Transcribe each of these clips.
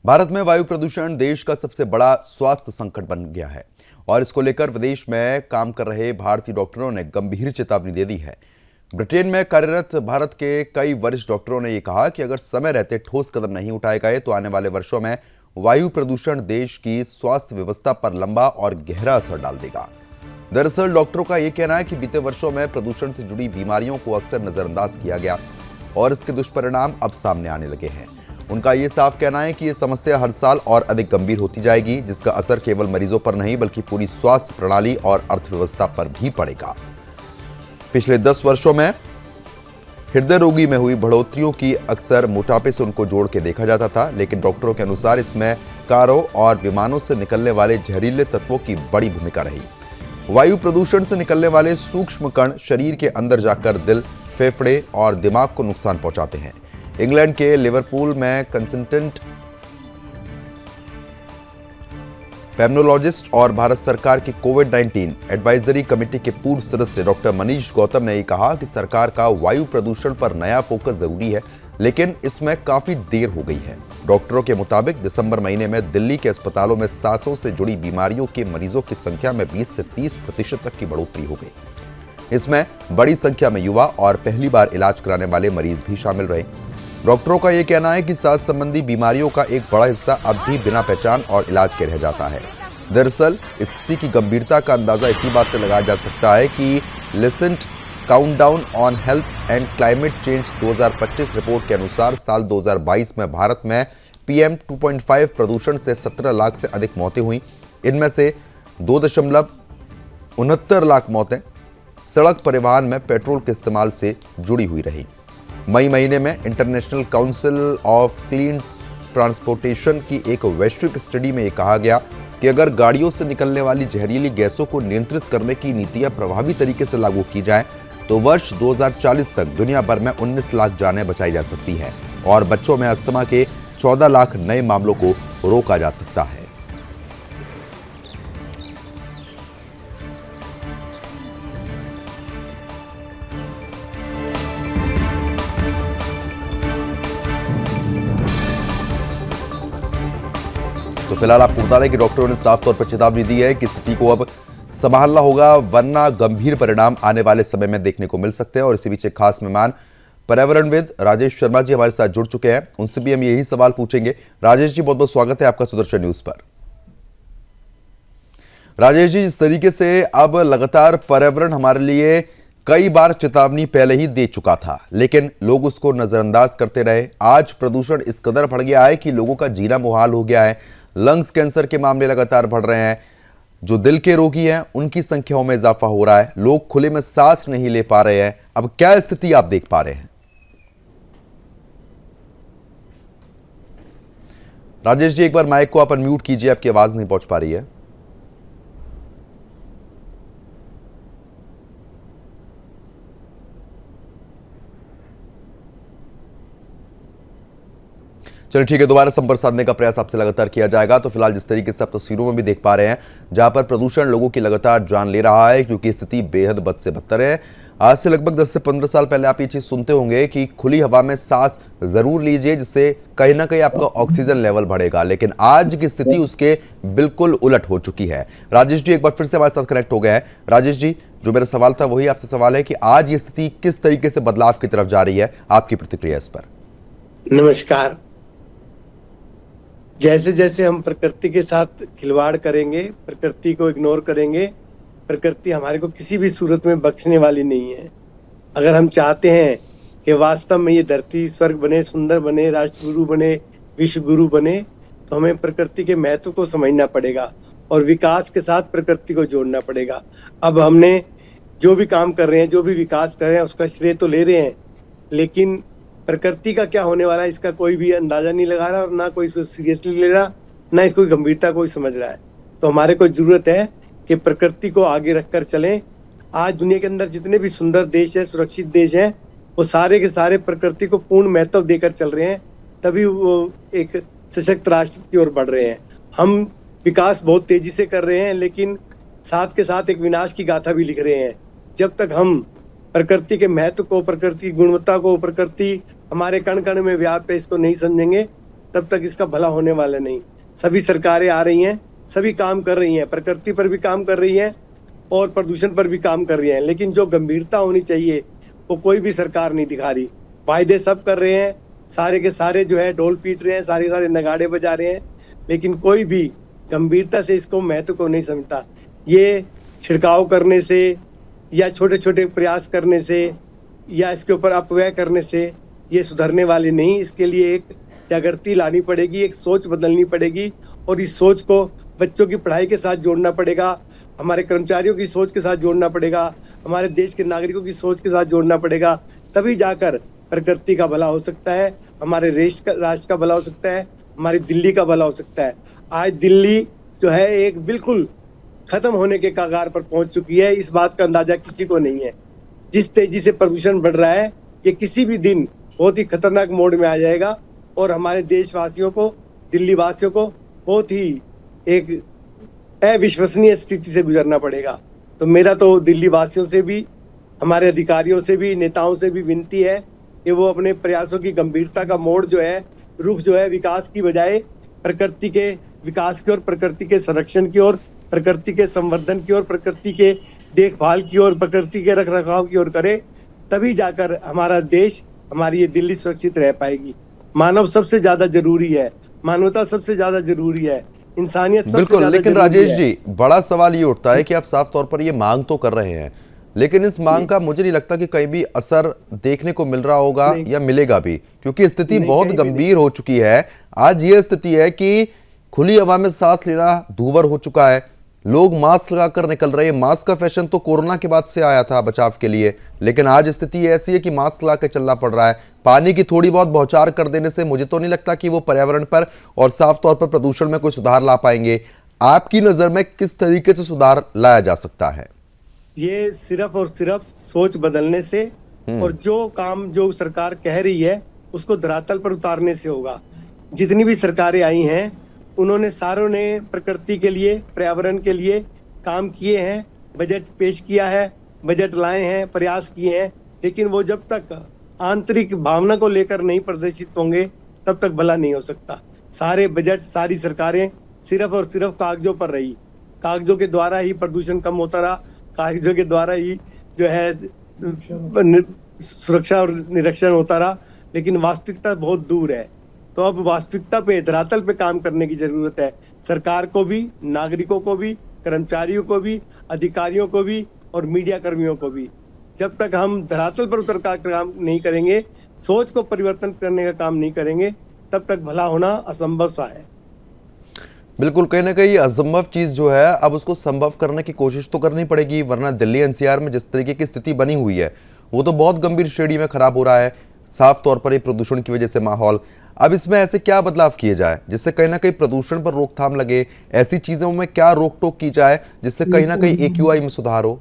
भारत में वायु प्रदूषण देश का सबसे बड़ा स्वास्थ्य संकट बन गया है और इसको लेकर विदेश में काम कर रहे भारतीय डॉक्टरों ने गंभीर चेतावनी दे दी है। ब्रिटेन में कार्यरत भारत के कई वरिष्ठ डॉक्टरों ने यह कहा कि अगर समय रहते ठोस कदम नहीं उठाए गए तो आने वाले वर्षों में वायु प्रदूषण देश की स्वास्थ्य व्यवस्था पर लंबा और गहरा असर डाल देगा। दरअसल डॉक्टरों का यह कहना है कि बीते वर्षों में प्रदूषण से जुड़ी बीमारियों को अक्सर नजरअंदाज किया गया और इसके दुष्परिणाम अब सामने आने लगे हैं। उनका ये साफ कहना है कि ये समस्या हर साल और अधिक गंभीर होती जाएगी, जिसका असर केवल मरीजों पर नहीं बल्कि पूरी स्वास्थ्य प्रणाली और अर्थव्यवस्था पर भी पड़ेगा। पिछले 10 वर्षों में हृदय रोगी में हुई बढ़ोतरियों की अक्सर मोटापे से उनको जोड़ के देखा जाता था, लेकिन डॉक्टरों के अनुसार इसमें कारों और विमानों से निकलने वाले जहरीले तत्वों की बड़ी भूमिका रही। वायु प्रदूषण से निकलने वाले सूक्ष्म कण शरीर के अंदर जाकर दिल, फेफड़े और दिमाग को नुकसान पहुंचाते हैं। इंग्लैंड के लिवरपूल में कंसल्टेंट पैम्नोलॉजिस्ट और भारत सरकार की कोविड-19 एडवाइजरी कमेटी के पूर्व सदस्य डॉक्टर मनीष गौतम ने कहा कि सरकार का वायु प्रदूषण पर नया फोकस जरूरी है, लेकिन इसमें काफी देर हो गई है। डॉक्टरों के मुताबिक दिसंबर महीने में दिल्ली के अस्पतालों में सांसों से जुड़ी बीमारियों के मरीजों की संख्या में 20 से 30% तक की बढ़ोतरी हो गई। इसमें बड़ी संख्या में युवा और पहली बार इलाज कराने वाले मरीज भी शामिल रहे। डॉक्टरों का यह कहना है कि सांस संबंधी बीमारियों का एक बड़ा हिस्सा अब भी बिना पहचान और इलाज के रह जाता है। दरअसल स्थिति की गंभीरता का अंदाजा इसी बात से लगाया जा सकता है कि Lancet countdown on health and climate change 2025 report के अनुसार साल 2022 में भारत में PM 2.5 प्रदूषण से 17 लाख से अधिक मौतें हुई। इनमें से 2.69 लाख मौतें सड़क परिवहन में पेट्रोल के इस्तेमाल से जुड़ी हुई रही। मई महीने में international council of clean transportation की एक वैश्विक स्टडी में यह कहा गया कि अगर गाड़ियों से निकलने वाली जहरीली गैसों को नियंत्रित करने की नीतियां प्रभावी तरीके से लागू की जाएं, तो वर्ष 2040 तक दुनिया भर में 19 लाख जानें बचाई जा सकती हैं और बच्चों में अस्थमा के 14 लाख नए मामलों को रोका जा सकता है। तो फिलहाल आपको बता दें कि डॉक्टरों ने साफ तौर पर चेतावनी दी है कि स्थिति को अब संभालना होगा, वरना गंभीर परिणाम आने वाले समय में देखने को मिल सकते हैं। और इसी बीच एक खास मेहमान पर्यावरणविद राजेश शर्मा जी हमारे साथ जुड़ चुके हैं, उनसे भी हम यही सवाल पूछेंगे। राजेश जी, बहुत बहुत स्वागत है आपका सुदर्शन न्यूज पर। राजेश जी, जिस तरीके से अब लगातार पर्यावरण हमारे लिए कई बार चेतावनी पहले ही दे चुका था, लेकिन लोग उसको नजरअंदाज करते रहे। आज प्रदूषण इस कदर बढ़ गया है कि लोगों का जीना मुहाल हो गया है। लंग्स कैंसर के मामले लगातार बढ़ रहे हैं, जो दिल के रोगी हैं उनकी संख्याओं में इजाफा हो रहा है, लोग खुले में सांस नहीं ले पा रहे हैं। अब क्या स्थिति आप देख पा रहे हैं? राजेश जी, एक बार माइक को आप अनम्यूट कीजिए, आपकी आवाज नहीं पहुंच पा रही है। चलिए ठीक है, दोबारा संपर्क साधने का प्रयास आपसे लगातार किया जाएगा। तो फिलहाल जिस तरीके से आप तस्वीरों में भी देख पा रहे हैं, जहां पर प्रदूषण लोगों की लगातार जान ले रहा है, क्योंकि स्थिति बेहद बद से बदतर है। आज से लगभग 10 से 15 साल पहले आप ये चीज सुनते होंगे कि खुली हवा में सांस जरूर लीजिए, जिससे कहीं ना कहीं आपका ऑक्सीजन लेवल बढ़ेगा, लेकिन आज की स्थिति उसके बिल्कुल उलट हो चुकी है। राजेश जी एक बार फिर से हमारे साथ कनेक्ट हो गए हैं। राजेश जी, जो मेरा सवाल था वही आपसे सवाल है कि आज ये स्थिति किस तरीके से बदलाव की तरफ जा रही है, आपकी प्रतिक्रिया इस पर। नमस्कार। जैसे जैसे हम प्रकृति के साथ खिलवाड़ करेंगे, प्रकृति को इग्नोर करेंगे, प्रकृति हमारे को किसी भी सूरत में बख्शने वाली नहीं है। अगर हम चाहते हैं कि वास्तव में ये धरती स्वर्ग बने, सुंदर बने, राष्ट्रगुरु बने, विश्व गुरु बने, तो हमें प्रकृति के महत्व को समझना पड़ेगा और विकास के साथ प्रकृति को जोड़ना पड़ेगा। अब हमने जो भी काम कर रहे हैं, जो भी विकास कर रहे हैं, उसका श्रेय तो ले रहे हैं, लेकिन प्रकृति का क्या होने वाला है इसका कोई भी अंदाजा नहीं लगा रहा और ना कोई इसको सीरियसली ले रहा, ना इसको गंभीरता कोई समझ रहा है। तो हमारे को जरूरत है कि प्रकृति को आगे रखकर चलें। आज दुनिया के अंदर जितने भी सुंदर देश है, सुरक्षित देश हैं, वो सारे के सारे प्रकृति को पूर्ण महत्व देकर चल रहे हैं, तभी वो एक सशक्त राष्ट्र की ओर बढ़ रहे हैं। हम विकास बहुत तेजी से कर रहे हैं, लेकिन साथ के साथ एक विनाश की गाथा भी लिख रहे हैं। जब तक हम प्रकृति के महत्व को, प्रकृति की गुणवत्ता को, प्रकृति हमारे कण कण में व्याप्त है, इसको नहीं समझेंगे, तब तक इसका भला होने वाला नहीं। सभी सरकारें आ रही हैं, सभी काम कर रही हैं, प्रकृति पर भी काम कर रही हैं और प्रदूषण पर भी काम कर रही हैं, लेकिन जो गंभीरता होनी चाहिए वो कोई भी सरकार नहीं दिखा रही। वायदे सब कर रहे हैं, सारे के सारे जो है ढोल पीट रहे हैं, सारे के सारे नगाड़े बजा रहे हैं, लेकिन कोई भी गंभीरता से इसको महत्व को नहीं समझता। ये छिड़काव करने से या छोटे छोटे प्रयास करने से या इसके ऊपर अपव्यय करने से ये सुधरने वाली नहीं। इसके लिए एक जागृति लानी पड़ेगी, एक सोच बदलनी पड़ेगी और इस सोच को बच्चों की पढ़ाई के साथ जोड़ना पड़ेगा, हमारे कर्मचारियों की सोच के साथ जोड़ना पड़ेगा, हमारे देश के नागरिकों की सोच के साथ जोड़ना पड़ेगा। तभी जाकर प्रकृति का भला हो सकता है, हमारे राष्ट्र का भला हो सकता है, हमारी दिल्ली का भला हो सकता है। आज दिल्ली जो है एक बिल्कुल खत्म होने के कगार पर पहुंच चुकी है, इस बात का अंदाजा किसी को नहीं है। जिस तेजी से प्रदूषण बढ़ रहा है, ये किसी भी दिन बहुत ही खतरनाक मोड में आ जाएगा और हमारे देशवासियों को, दिल्ली वासियों को बहुत ही एक अविश्वसनीय स्थिति से गुजरना पड़ेगा। तो मेरा तो दिल्ली वासियों से भी, हमारे अधिकारियों से भी, नेताओं से भी विनती है कि वो अपने प्रयासों की गंभीरता का मोड़ जो है, रुख जो है, विकास की बजाय प्रकृति के विकास की ओर, प्रकृति के संरक्षण की ओर, प्रकृति के संवर्धन की ओर, प्रकृति के देखभाल की ओर, प्रकृति के रखरखाव की ओर करे। तभी जाकर हमारा देश, हमारी ये दिल्ली सुरक्षित रह पाएगी। मानव सबसे ज्यादा जरूरी है, मानवता सबसे ज्यादा जरूरी है, इंसानियत सबसे बिल्कुल। ज्यादा लेकिन जरूरी राजेश है। जी, बड़ा सवाल ये उठता है कि आप साफ तौर पर ये मांग तो कर रहे हैं, लेकिन इस मांग का मुझे नहीं लगता कि कहीं भी असर देखने को मिल रहा होगा या मिलेगा भी, क्योंकि स्थिति बहुत गंभीर हो चुकी है। आज ये स्थिति है कि खुली हवा में सांस लेना दूभर हो चुका है, लोग मास्क लगाकर निकल रहे हैं। मास्क का फैशन तो कोरोना के बाद से आया था बचाव के लिए, लेकिन आज स्थिति ऐसी है कि मास्क लगा के चलना पड़ रहा है। पानी की थोड़ी बहुत बौछार कर देने से मुझे तो नहीं लगता कि वो पर्यावरण पर और साफ तौर पर प्रदूषण में कोई सुधार ला पाएंगे। आपकी नजर में किस तरीके से सुधार लाया जा सकता है? ये सिर्फ और सिर्फ सोच बदलने से और जो काम जो सरकार कह रही है उसको धरातल पर उतारने से होगा। जितनी भी सरकारें आई हैं, उन्होंने सारों ने प्रकृति के लिए, पर्यावरण के लिए काम किए हैं, बजट पेश किया है, बजट लाए हैं, प्रयास किए हैं, लेकिन वो जब तक आंतरिक भावना को लेकर नहीं प्रदर्शित होंगे तब तक भला नहीं हो सकता। सारे बजट, सारी सरकारें सिर्फ और सिर्फ कागजों पर रही, कागजों के द्वारा ही प्रदूषण कम होता रहा, कागजों के द्वारा ही जो है सुरक्षा और निरीक्षण होता रहा, लेकिन वास्तविकता बहुत दूर है। तो अब वास्तविकता पे, धरातल पे काम करने की जरूरत है। सरकार को भी, नागरिकों को भी, कर्मचारियों को भी, अधिकारियों को भी और मीडिया कर्मियों को भी। जब तक हम धरातल पर उतर कर काम नहीं करेंगे, सोच को परिवर्तन करने का काम नहीं करेंगे, तब तक भला होना असंभव सा है। बिल्कुल, कहीं ना कहीं असंभव चीज जो है अब उसको संभव करने की कोशिश तो करनी पड़ेगी, वरना दिल्ली एनसीआर में जिस तरीके की स्थिति बनी हुई है वो तो बहुत गंभीर श्रेणी में खराब हो रहा है। साफ तौर पर ये प्रदूषण की वजह से माहौल, अब इसमें ऐसे क्या बदलाव किए जाए जिससे कहीं ना कहीं प्रदूषण पर रोकथाम लगे? ऐसी चीजों में क्या रोक टोक की जाए जिससे कहीं ना कहीं AQI में सुधार हो?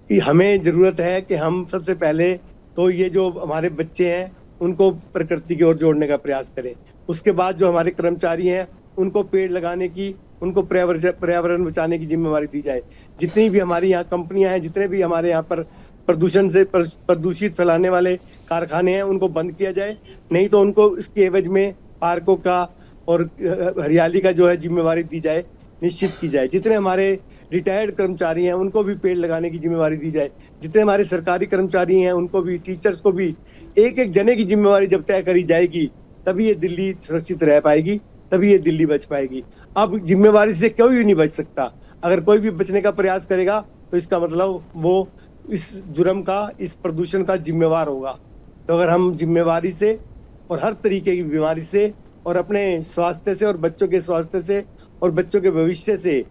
हमें जरूरत है कि हम सबसे पहले तो ये जो हमारे बच्चे हैं उनको प्रकृति की ओर जोड़ने का प्रयास करें। उसके बाद जो हमारे कर्मचारी हैं उनको पेड़ लगाने की, उनको पर्यावरण बचाने की जिम्मेवारी दी जाए। जितनी भी हमारी यहाँ कंपनियां हैं, जितने भी हमारे यहाँ पर प्रदूषण से प्रदूषित फैलाने वाले कारखाने हैं, उनको बंद किया जाए। नहीं तो उनको इसके एवज में पार्कों का और हरियाली का जो है जिम्मेवारी दी जाए, निश्चित की जाए। जितने हमारे रिटायर्ड कर्मचारी हैं उनको भी पेड़ लगाने की जिम्मेवारी दी जाए। जितने हमारे सरकारी कर्मचारी हैं उनको भी, टीचर्स को भी, एक एक जने की जिम्मेवारी जब तय करी जाएगी तभी ये दिल्ली सुरक्षित रह पाएगी, तभी ये दिल्ली बच पाएगी। अब जिम्मेवारी से कोई भी नहीं बच सकता। अगर कोई भी बचने का प्रयास करेगा तो इसका मतलब वो इस जुर्म का, इस प्रदूषण का जिम्मेवार होगा। तो अगर हम जिम्मेवारी से और हर तरीके की बीमारी से और अपने स्वास्थ्य से और बच्चों के स्वास्थ्य से और बच्चों के भविष्य से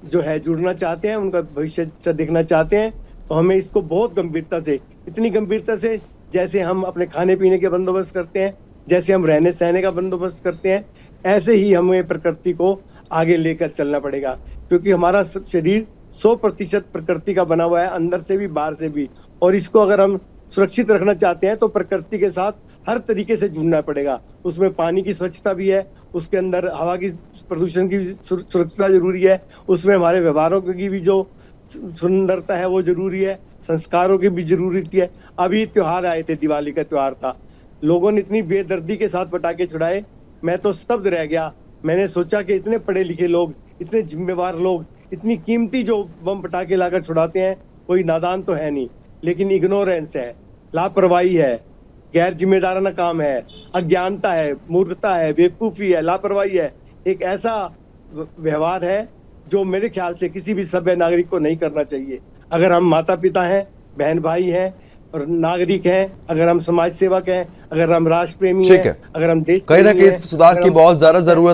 जो है जुड़ना चाहते हैं, उनका भविष्य देखना चाहते हैं, तो हमें इसको बहुत गंभीरता से, इतनी गंभीरता से जैसे हम अपने खाने पीने के बंदोबस्त करते हैं, जैसे हम रहने सहने का बंदोबस्त करते हैं, ऐसे ही हमें प्रकृति को आगे लेकर चलना पड़ेगा। क्योंकि हमारा शरीर 100% प्रकृति का बना हुआ है, अंदर से भी बाहर से भी, और इसको अगर हम सुरक्षित रखना चाहते हैं तो प्रकृति के साथ हर तरीके से जुड़ना पड़ेगा। उसमें पानी की स्वच्छता भी है, उसके अंदर हवा की प्रदूषण की सुरक्षा जरूरी है, उसमें हमारे व्यवहारों की भी जो सुंदरता है वो जरूरी है, संस्कारों की भी जरूरत है। अभी त्योहार आए थे, दिवाली का त्योहार था, लोगों ने इतनी बेदर्दी के साथ पटाखे छुड़ाए मैं तो स्तब्ध रह गया। मैंने सोचा कि इतने पढ़े लिखे लोग, इतने जिम्मेवार लोग, इतनी कीमती जो बम पटाखे लाकर छुड़ाते हैं, कोई नादान तो है नहीं, लेकिन इग्नोरेंस है, लापरवाही है, गैर जिम्मेदाराना काम है, अज्ञानता है, मूर्खता है, बेवकूफी है, लापरवाही है। एक ऐसा व्यवहार है जो मेरे ख्याल से किसी भी सभ्य नागरिक को नहीं करना चाहिए। अगर हम माता पिता हैं, बहन भाई हैं और नागरिक हैं, अगर हम समाज सेवक हैं, अगर हम राष्ट्र प्रेमी ठीक हैं, है, अगर हम देश कहीं ना प्रेमी कहीं हैं, इस सुधार अगर की हम बहुत ज्यादा जरूरत